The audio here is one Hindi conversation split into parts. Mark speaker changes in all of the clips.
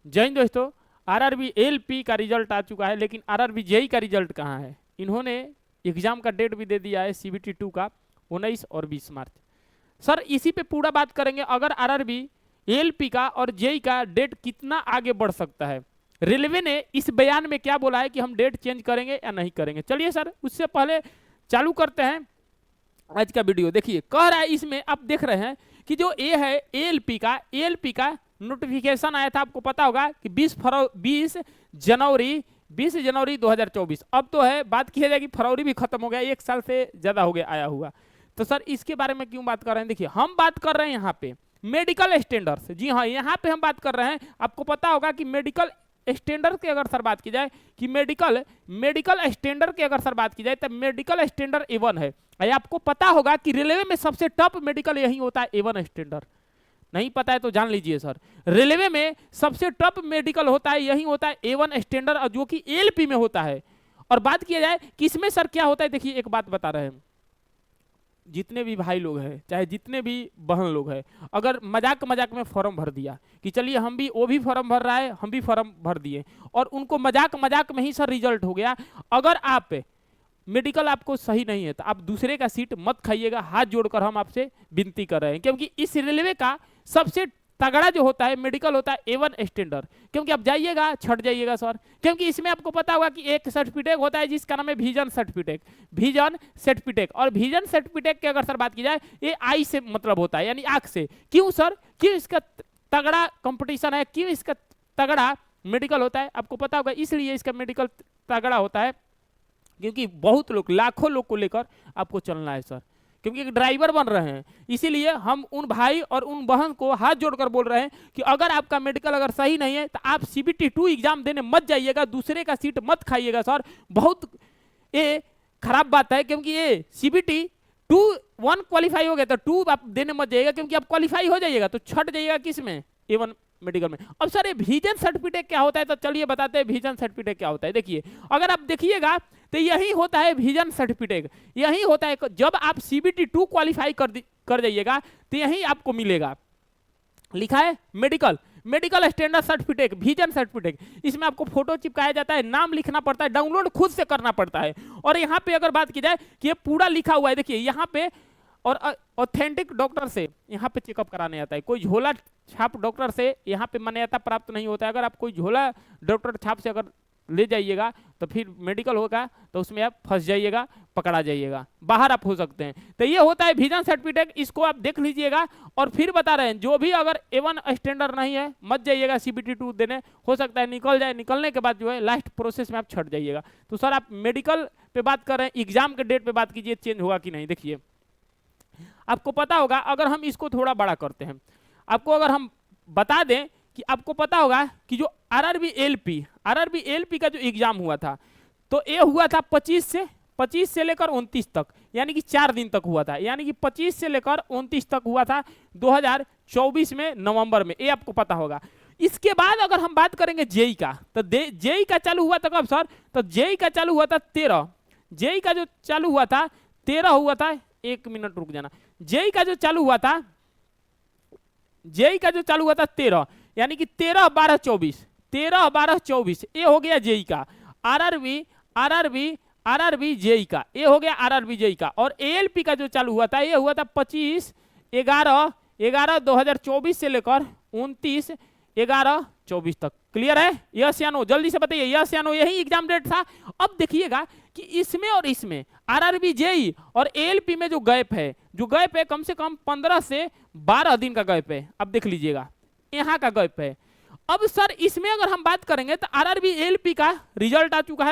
Speaker 1: जय हिंद दोस्तों। आरआरबी एलपी का रिजल्ट आ चुका है, लेकिन आरआरबी जेई का रिजल्ट कहाँ है? इन्होंने एग्जाम का डेट भी दे दिया है सीबीटी 2 का 19 और 20 मार्च। सर इसी पे पूरा बात करेंगे, अगर आरआरबी एलपी का और जेई का डेट कितना आगे बढ़ सकता है। रेलवे ने इस बयान में क्या बोला है कि हम डेट चेंज करेंगे या नहीं करेंगे। चलिए सर उससे पहले चालू करते हैं आज का वीडियो। देखिए कह रहा है, इसमें आप देख रहे हैं कि जो ए है एएलपी का नोटिफिकेशन आया था, आपको पता होगा कि 20 जनवरी 2024। अब तो है, बात की जाएगी फरवरी भी खत्म हो गया, 1 साल से ज्यादा हो गया आया हुआ। तो सर इसके बारे में क्यों बात कर रहे हैं? देखिए हम बात कर रहे हैं यहाँ पे मेडिकल स्टैंडर्ड्स। जी हाँ, यहाँ पे हम बात कर रहे हैं। आपको पता होगा कि मेडिकल स्टैंडर्ड की अगर सर बात की जाए कि मेडिकल स्टैंडर्ड की अगर सर बात की जाए तो मेडिकल स्टैंडर्ड A1 है। आपको पता होगा कि रेलवे में सबसे टॉप मेडिकल यही होता है A1 स्टैंडर्ड। नहीं पता है तो जान लीजिए सर, रेलवे में सबसे टॉप मेडिकल होता है यही होता है A1 स्टैंडर्ड, जो कि एलपी में होता है। और बात किया जाए कि इसमें सर क्या होता है, देखिए एक बात बता रहे हैं, जितने भी भाई लोग हैं चाहे जितने भी बहन लोग हैं, अगर मजाक में फॉर्म भर दिया कि चलिए हम भी, वो भी फॉर्म भर रहा है हम भी फॉर्म भर दिए, और उनको मजाक में ही सर रिजल्ट हो गया। अगर आप मेडिकल आपको सही नहीं है तो आप दूसरे का सीट मत खाइएगा, हाथ जोड़कर हम आपसे विनती कर रहे हैं। क्योंकि इस रेलवे का सबसे तगड़ा जो होता है मेडिकल होता है A1 स्टैंडर्ड। क्योंकि आप जाइएगा छट जाइएगा सर, क्योंकि इसमें आपको पता होगा कि एक सर्टिफिकेट होता है जिसका नाम है विजन सर्टिफिकेट। और विजन सर्टिफिकेट की अगर सर बात की जाए, ये आई से मतलब होता है, यानी आंख से। क्यों सर, क्यों इसका तगड़ा कंपटीशन है, क्यों इसका तगड़ा मेडिकल होता है? आपको पता होगा इसलिए इसका मेडिकल तगड़ा होता है क्योंकि बहुत लोग, लाखों लोग को लेकर आपको चलना है सर, क्योंकि एक ड्राइवर बन रहे हैं। इसीलिए हम उन भाई और उन बहन को हाथ जोड़कर बोल रहे हैं कि अगर आपका मेडिकल अगर सही नहीं है तो आप सीबीटी 2 एग्जाम देने मत जाइएगा, दूसरे का सीट मत खाइएगा सर। बहुत ये खराब बात है, क्योंकि ये सीबीटी 2 1 क्वालिफाई हो गया तो 2 आप देने मत जाइएगा, क्योंकि आप क्वालिफाई हो जाइएगा तो छट जाइएगा किस में, A1 मेडिकल में। अब सर ये विजन सर्टिफिकेट क्या होता है, तो चलिए बताते हैं विजन सर्टिफिकेट क्या होता है। देखिए अगर आप देखिएगा तो यही होता है विजन सर्टिफिकेट, यही होता है जब आप सीबीटी 2 क्वालिफाई कर जाइएगा तो यही आपको मिलेगा, लिखा है medical standard certificate, vision certificate. इसमें आपको फोटो चिपकाया जाता है, नाम लिखना पड़ता है, डाउनलोड खुद से करना पड़ता है। और यहाँ पे अगर बात की जाए कि ये पूरा लिखा हुआ है, देखिए यहाँ पे, और ऑथेंटिक डॉक्टर से यहाँ पे चेकअप कराने आता है। कोई झोला छाप डॉक्टर से यहाँ पे मान्यता प्राप्त नहीं होता है। अगर आप कोई झोला डॉक्टर छाप से अगर ले जाइएगा तो फिर मेडिकल होगा तो उसमें आप फंस जाइएगा, पकड़ा जाइएगा, बाहर आप हो सकते हैं। तो ये होता है विजन सर्टिफिकेट, इसको आप देख लीजिएगा। और फिर बता रहे हैं जो भी अगर A1 स्टैंडर्ड नहीं है मत जाइएगा सीबीटी 2 देने, हो सकता है निकल जाए, निकलने के बाद जो है लास्ट प्रोसेस में आप छट जाइएगा। तो सर आप मेडिकल पे बात कर रहे हैं, एग्जाम के डेट पे बात कीजिए चेंज होगा कि नहीं। देखिए आपको पता होगा, अगर हम इसको थोड़ा बड़ा करते हैं, आपको अगर हम बता दें कि आपको पता होगा कि जो आरआरबी एलपी का जो एग्जाम हुआ था, तो ये हुआ था 25 से लेकर 29 तक, यानी कि 4 दिन तक हुआ था। यानी कि 25 से लेकर 29 तक हुआ था 2024 में नवंबर में, ये आपको पता होगा। इसके बाद अगर हम बात करेंगे जेई का, तो जेई का चालू हुआ था कब सर? तो जेई का चालू हुआ था 13, जेई का जो चालू हुआ था 13 हुआ था, 1 मिनट रुक जाना। जेई का जो चालू हुआ था 13, यानी कि 13-12-24 ये हो गया जेई का। आरआरबी जेई का ये हो गया, आरआरबी जेई का। और एएलपी का जो चालू हुआ था ये हुआ था 25-11-2024 से लेकर 29-11-24 तक। क्लियर है? यस या नो, जल्दी से बताइए यस या नो, यही एग्जाम डेट था। अब देखिएगा कि इसमें और इसमें आरआरबी जेई और एएलपी में जो गैप है कम से कम 15 से 12 दिन का गैप है। अब देख लीजिएगा यहाँ का गैप है। अब सर इसमें अगर हम बात करेंगे तो आरआरबी एएलपी का रिजल्ट आ चुका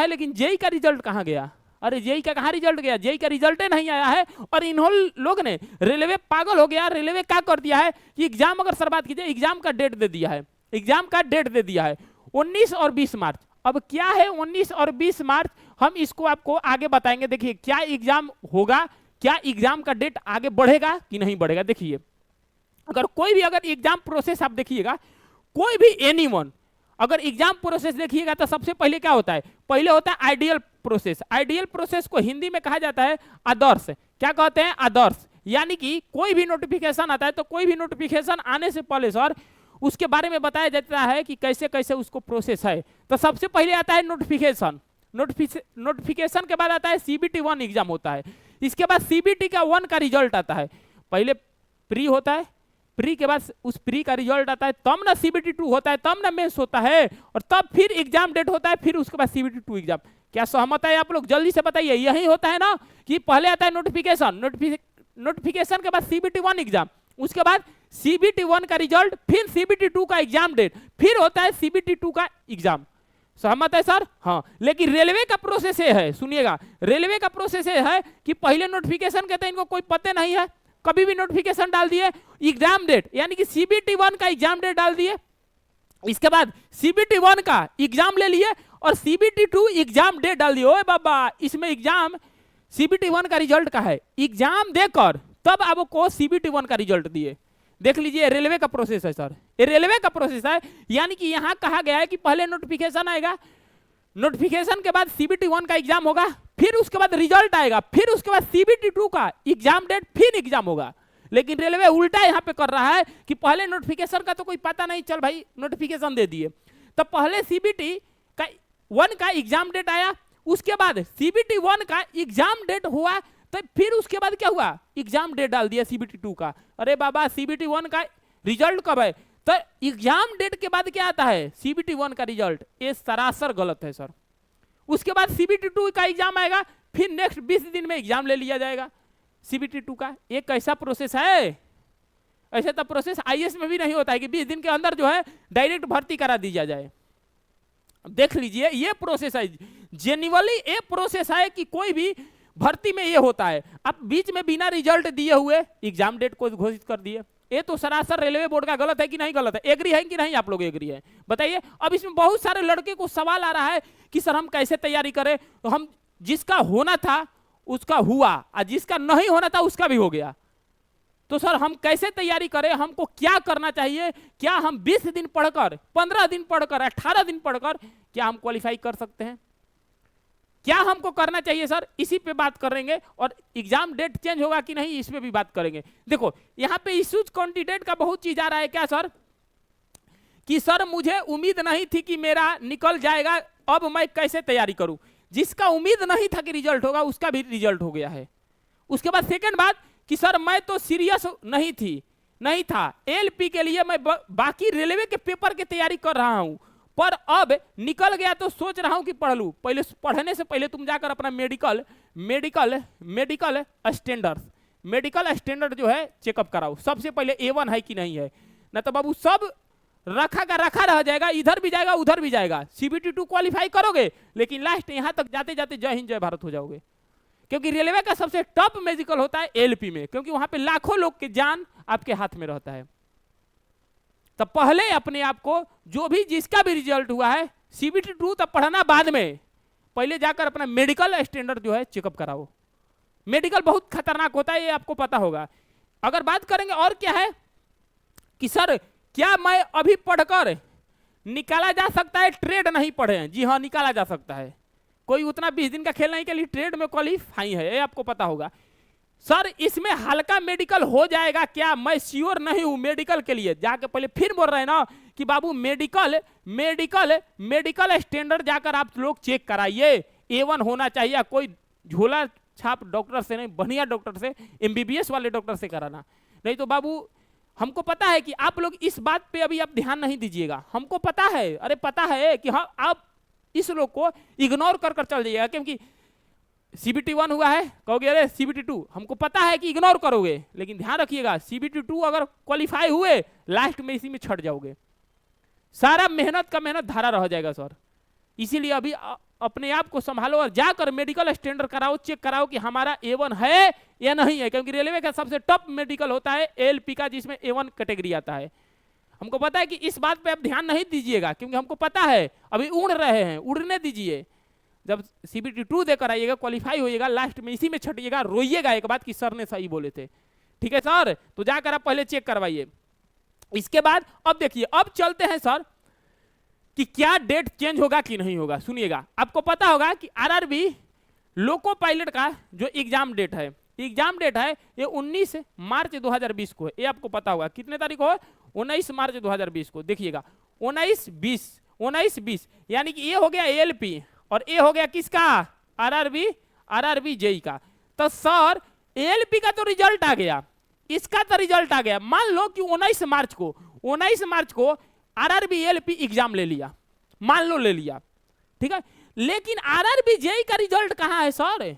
Speaker 1: है, लेकिन जेई का रिजल्ट कहाँ गया? अरे जेई का कहाँ रिजल्ट गया? जेई का रिजल्ट नहीं आया है। और इन्होंने लोग ने, रेलवे पागल हो गया, रेलवे क्या कर दिया है कि एग्जाम अगर सर बात कीजिए, एग्जाम का डेट दे दिया है, 19 और 20 मार्च। अब क्या है 19 और 20 मार्च, हम इसको आपको आगे बताएंगे। देखिए क्या एग्जाम होगा, क्या एग्जाम का डेट आगे बढ़ेगा कि नहीं बढ़ेगा। देखिए अगर कोई भी अगर एग्जाम प्रोसेस आप देखिएगा, कोई भी एनीवन अगर एग्जाम प्रोसेस देखिएगा तो सबसे पहले क्या होता है? पहले होता है आइडियल प्रोसेस को हिंदी में कहा जाता है आदर्श। क्या कहते हैं? आदर्श। यानी कि कोई भी नोटिफिकेशन आता है तो कोई भी नोटिफिकेशन आने से पहले सर उसके बारे में बताया जाता है कि कैसे कैसे उसको प्रोसेस है। तो सबसे पहले आता है नोटिफिकेशन। नोटिफिकेशन के बाद आता है सीबीटी 1 एग्जाम होता है। इसके बाद सीबीटी का 1 का रिजल्ट आता है। पहले प्री होता है, प्री के बाद उस प्री का रिजल्ट आता है, तब ना सीबीटी 2 होता है, तब ना मेंस होता है, और तब फिर एग्जाम डेट होता है, फिर उसके बाद सीबीटी 2 एग्जाम। क्या सहमत है आप लोग? जल्दी से बताइए। यही होता है ना कि पहले आता है नोटिफिकेशन, नोटिफिकेशन के बाद सीबीटी 1 एग्जाम, उसके बाद सीबीटी 1 का रिजल्ट, फिर सीबीटी 2 का एग्जाम डेट, फिर होता है सीबीटी 2 का एग्जाम। सहमत है सर? हाँ। लेकिन रेलवे का प्रोसेस ये है, सुनिएगा, रेलवे का प्रोसेस ये है कि पहले नोटिफिकेशन कहते हैं इनको कोई पता नहीं है, कभी भी नोटिफिकेशन डाल दिए, एग्जाम डेट यानी कि सीबीटी 1 का एग्जाम डेट डाल दिए, इसके बाद सीबीटी 1 का एग्जाम ले लिए और सीबीटी 2 एग्जाम डेट डाल दिए। ओए बाबा, इसमें एग्जाम सीबीटी 1 का रिजल्ट का है, एग्जाम देकर तब आपको सीबीटी 1 का रिजल्ट दिए। देख लीजिए, रेलवे का प्रोसेस है सर, ये रेलवे का प्रोसेस है। यानी कि यहां कहा गया है कि पहले नोटिफिकेशन आएगा, नोटिफिकेशन के बाद सीबीटी 1 का एग्जाम होगा, फिर उसके बाद रिजल्ट आएगा, फिर उसके बाद सीबीटी 2 का एग्जाम डेट, फिर एग्जाम होगा। लेकिन रेलवे उल्टा यहां पे कर रहा है कि पहले नोटिफिकेशन का तो कोई पता नहीं, चल भाई नोटिफिकेशन दे दिए, तब पहले सीबीटी का 1 का एग्जाम डेट आया, उसके बाद सीबीटी 1 का एग्जाम डेट हुआ, तो फिर उसके बाद क्या हुआ, एग्जाम डेट डाल दिया सीबीटी 2 का। अरे बाबा, सीबीटी 1 का रिजल्ट कब है? तो एग्जाम डेट के बाद क्या आता है, सीबीटी 1 का रिजल्ट। ये सरासर गलत है सर। उसके बाद सीबीटी 2 का एग्जाम आएगा, फिर नेक्स्ट 20 दिन में एग्जाम ले लिया जाएगा सीबीटी 2 का। ये कैसा प्रोसेस है? ऐसे तो प्रोसेस आईएएस में भी नहीं होता है कि 20 दिन के अंदर जो है डायरेक्ट भर्ती करा दी जाए। देख लीजिए, ये प्रोसेस है, जेन्युइनली ये प्रोसेस है कि कोई भी भर्ती में ये होता है। अब बीच में बिना रिजल्ट दिए हुए एग्जाम डेट को घोषित कर दिए, ये तो सरासर रेलवे बोर्ड का गलत है कि नहीं गलत है? एग्री है कि नहीं? आप लोग एग्री है? बताइए। अब इसमें बहुत सारे लड़के को सवाल आ रहा है कि सर हम कैसे तैयारी करें? तो हम जिसका होना था उसका हुआ और जिसका नहीं होना था उसका भी हो गया, तो सर हम कैसे तैयारी करें? हमको क्या करना चाहिए? क्या हम 20 दिन पढ़कर, 15 दिन पढ़कर, 18 दिन पढ़कर क्या हम क्वालिफाई कर सकते हैं? क्या हमको करना चाहिए सर? इसी पे बात करेंगे। और एग्जाम डेट चेंज होगा कि नहीं, इस पे भी बात करेंगे। देखो यहां पे इश्यूज क्वांटिटेट का बहुत चीज आ रहा है। क्या सर? कि सर मुझे उम्मीद नहीं थी कि मेरा निकल जाएगा, अब मैं कैसे तैयारी करूं? जिसका उम्मीद नहीं था कि रिजल्ट होगा उसका भी रिजल्ट हो गया है। उसके बाद सेकंड बात कि सर मैं तो सीरियस नहीं था, एलपी के लिए मैं बाकी रेलवे के पेपर की तैयारी कर रहा हूं, पर अब निकल गया तो सोच रहा हूं कि पढ़ लूं। पहले पढ़ने से पहले तुम जाकर अपना मेडिकल स्टैंडर्ड जो है चेकअप कराओ। सबसे पहले A1 है कि नहीं है, ना तो बाबू सब रखा का रखा रह जाएगा, इधर भी जाएगा उधर भी जाएगा। सीबीटी 2 क्वालिफाई करोगे लेकिन लास्ट यहां तक जाते जाते जय हिंद जय भारत हो जाओगे। क्योंकि रेलवे का सबसे टॉप मेडिकल होता है एलपी में, क्योंकि वहां पे लाखों लोग की जान आपके हाथ में रहता है। तब पहले अपने आप को, जो भी जिसका भी रिजल्ट हुआ है, सीबीटी 2 तब पढ़ना बाद में, पहले जाकर अपना मेडिकल स्टैंडर्ड जो है चेकअप कराओ। मेडिकल बहुत खतरनाक होता है, ये आपको पता होगा। अगर बात करेंगे और क्या है कि सर क्या मैं अभी पढ़कर निकाला जा सकता है? ट्रेड नहीं पढ़े हैं, जी हाँ निकाला जा सकता है। कोई उतना 20 दिन का खेल नहीं के लिए ट्रेड में क्वालिफाई है, ये आपको पता होगा। सर इसमें हल्का मेडिकल हो जाएगा क्या? मैं श्योर नहीं हूं मेडिकल के लिए। जाके पहले फिर बोल रहे हैं ना कि बाबू मेडिकल स्टैंडर्ड जाकर आप लोग चेक कराइए, A1 होना चाहिए। कोई झोला छाप डॉक्टर से नहीं, बढ़िया डॉक्टर से, MBBS वाले डॉक्टर से कराना। नहीं तो बाबू हमको पता है कि आप लोग इस बात पे अभी आप ध्यान नहीं दीजिएगा, हमको पता है, अरे पता है कि हाँ आप इस लोग को इग्नोर कर चल जाइएगा। क्योंकि सीबीटी 1 हुआ है, कहोगे अरे सीबीटी 2, हमको पता है कि इग्नोर करोगे, लेकिन ध्यान रखिएगा सीबीटी 2 अगर क्वालिफाई हुए लास्ट में इसी में छट जाओगे, सारा मेहनत का मेहनत धारा रह जाएगा सर। इसीलिए अभी अपने आप को संभालो और जाकर मेडिकल स्टैंडर्ड कराओ, चेक कराओ कि हमारा A1 है या नहीं है। क्योंकि रेलवे का सबसे टॉप मेडिकल होता है एलपी का, जिसमें A1 कैटेगरी आता है। हमको पता है कि इस बात पे आप ध्यान नहीं दीजिएगा, क्योंकि हमको पता है अभी उड़ रहे हैं, उड़ने दीजिए। जब सीबीटी 2 देकर आइएगा, क्वालिफाई होइएगा, लास्ट में इसी में छटिएगा, रोइएगा एक बात कि सर ने सही बोले थे। ठीक है सर, तो जाकर आप पहले चेक करवाइए। इसके बाद अब देखिए, अब चलते हैं सर कि क्या डेट चेंज होगा कि नहीं होगा। सुनिएगा, आपको पता होगा कि आरआरबी लोको पायलट का जो एग्जाम डेट है ये 19 मार्च 2020 को है। ये आपको पता होगा कितने तारीख को है? 19 मार्च 2020 को देखिएगा 19-20 यानी कि ये हो गया एएलपी और ये हो गया किसका आरआरबी जेई का। तो सर एएलपी का तो रिजल्ट आ गया, इसका तो रिजल्ट आ गया। मान लो कि 19 मार्च को आरआरबी एएलपी एग्जाम ले लिया, मान लो ले लिया, ठीक है, लेकिन आरआरबी जेई का रिजल्ट कहां है सर?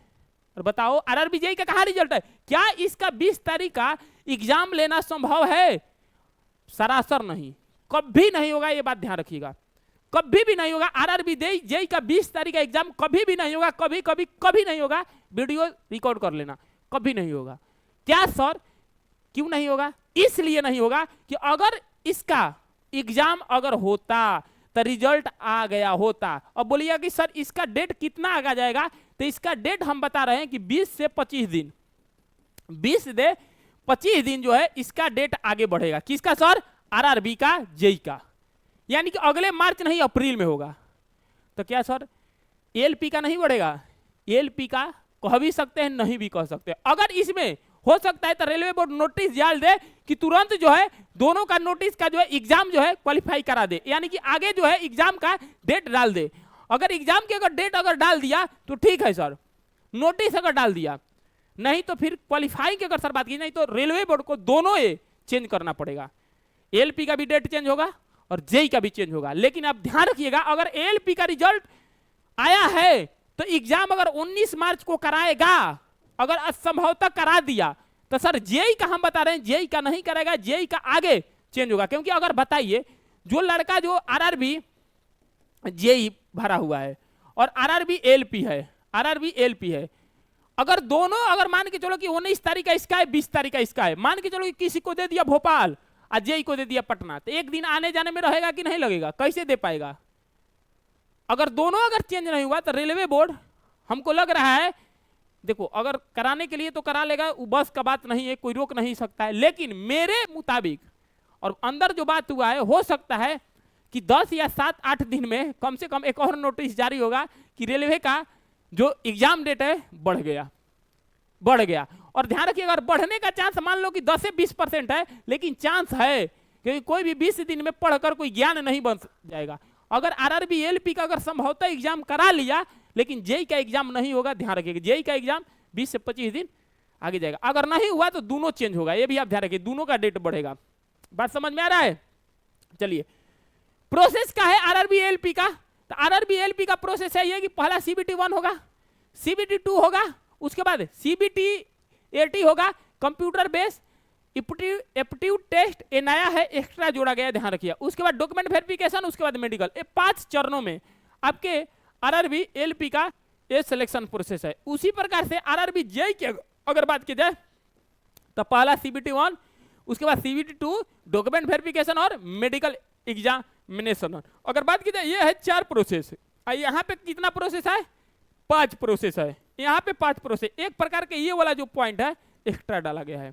Speaker 1: और बताओ आरआरबी जेई का कहां रिजल्ट है? क्या इसका 20 तारीख का एग्जाम लेना संभव है? सरासर नहीं, कभी नहीं होगा, ये बात ध्यान रखिएगा, कभी भी नहीं होगा। आरआरबी जेई का 20 तारीख का एग्जाम कभी भी नहीं होगा, कभी नहीं होगा। वीडियो रिकॉर्ड कर लेना, कभी नहीं होगा। क्या सर क्यों नहीं होगा? इसलिए नहीं होगा कि अगर इसका एग्जाम अगर होता तो रिजल्ट आ गया होता। अब बोलिए कि सर इसका डेट कितना आगे जाएगा, तो इसका डेट हम बता रहे हैं कि 20 से 25 दिन, 20 से 25 दिन जो है इसका डेट आगे बढ़ेगा। किसका सर? आरआरबी का, जेई का, यानी कि अगले मार्च नहीं अप्रैल में होगा। तो क्या सर एएलपी का नहीं बढ़ेगा? एएलपी का कह भी सकते हैं, नहीं भी कह सकते। अगर इसमें हो सकता है तो रेलवे बोर्ड नोटिस डाल दे कि तुरंत जो है दोनों का नोटिस का जो है एग्जाम जो है क्वालिफाई करा दे, यानी कि आगे जो है एग्जाम का डेट डाल दे। अगर एग्जाम की अगर डेट अगर डाल दिया तो ठीक है सर, नोटिस अगर डाल दिया, नहीं तो फिर क्वालिफाई की अगर सर बात की, नहीं तो रेलवे बोर्ड को दोनों ये चेंज करना पड़ेगा। एएलपी का भी डेट चेंज होगा और जेई का भी चेंज होगा। लेकिन आप ध्यान रखिएगा, अगर एएलपी का रिजल्ट आया है तो एग्जाम अगर 19 मार्च को कराएगा, अगर असंभवतः करा दिया, तो सर जेई का हम बता रहे हैं जेई का नहीं करेगा, जेई का आगे चेंज होगा। क्योंकि अगर बताइए जो लड़का जो आरआरबी जेई भरा हुआ है और आरआरबी एएलपी है, अगर दोनों अगर मान के चलो कि 19 तारीख का इसका है, 20 तारीख का इसका है, मान के चलो कि किसी को दे दिया भोपाल और जेई को दे दिया पटना, तो एक दिन आने जाने में रहेगा कि नहीं लगेगा? कैसे दे पाएगा? अगर दोनों अगर चेंज नहीं हुआ तो रेलवे बोर्ड हमको लग रहा है, देखो अगर कराने के लिए तो करा लेगा, वो बस का बात नहीं है, कोई रोक नहीं सकता है। लेकिन मेरे मुताबिक और अंदर जो बात हुआ है, हो सकता है कि 10 या 7-8 दिन में कम से कम एक और नोटिस जारी होगा कि रेलवे का जो एग्जाम डेट है बढ़ गया। और ध्यान रखिए, अगर बढ़ने का चांस मान लो कि 10 से 20% है, लेकिन चांस है, क्योंकि कोई भी 20 दिन में पढ़कर कोई ज्ञान नहीं बन जाएगा। अगर आरआरबी एएलपी का अगर संभवतः एग्जाम करा लिया, लेकिन जेई का एग्जाम नहीं होगा, ध्यान रखिएगा, जेई का एग्जाम 20 से 25 दिन आगे जाएगा। अगर नहीं हुआ तो दोनों चेंज होगा, ये भी आप ध्यान रखिए, दोनों का डेट बढ़ेगा। बात समझ में आ रहा है? चलिए, प्रोसेस का है आरआरबी एएलपी का। तो आरआरबी एएलपी का प्रोसेस है ये कि पहला सीबीटी 1 होगा, सीबीटी 2 होगा, उसके बाद सीबीटी 80 होगा, कंप्यूटर बेस्ड एप्टीट्यूड टेस्ट, ये नया है, एक्स्ट्रा जोड़ा गया, ध्यान रखिए। उसके बाद डॉक्यूमेंट वेरिफिकेशन, उसके बाद मेडिकल। ये 5 चरणों में आपके आरआरबी एएलपी का ये सिलेक्शन प्रोसेस है। उसी प्रकार से आरआरबी जेई की अगर बात की जाए तो पहला सीबीटी 1, उसके बाद सीबीटी 2, डॉक्यूमेंट वेरिफिकेशन और मेडिकल एग्जामिनेशन। अगर बात की जाए, ये है 4 प्रोसेस। यहाँ पे कितना प्रोसेस है? 5 प्रोसेस है, यहाँ पे 5 प्रोसेस। एक प्रकार के ये वाला जो पॉइंट है एक्स्ट्रा डाला गया है।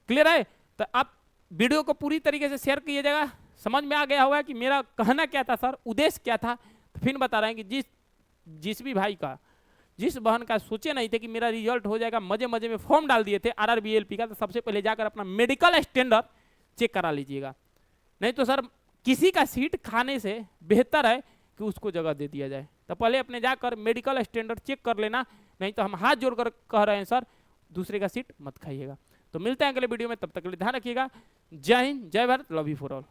Speaker 1: क्लियर है? तो आप वीडियो को पूरी तरीके से शेयर कीजिएगा, समझ में आ गया होगा कि मेरा कहना क्या था सर, उद्देश्य क्या था। तो फिर बता रहे हैं कि जिस भी भाई का, जिस बहन का सोचे नहीं थे कि मेरा रिजल्ट हो जाएगा, मजे मजे में फॉर्म डाल दिए थे आरआरबी एएलपी का, तो सबसे पहले जाकर अपना मेडिकल स्टैंडर्ड चेक करा लीजिएगा। नहीं तो सर किसी का सीट खाने से बेहतर है कि उसको जगह दे दिया जाए। तो पहले अपने जाकर मेडिकल स्टैंडर्ड चेक कर लेना, नहीं तो हम हाथ जोड़कर कह रहे हैं सर दूसरे का सीट मत खाइएगा। तो मिलते हैं अगले वीडियो में, तब तक के लिए ध्यान रखिएगा। जय हिंद, जय Bharat, love you for all.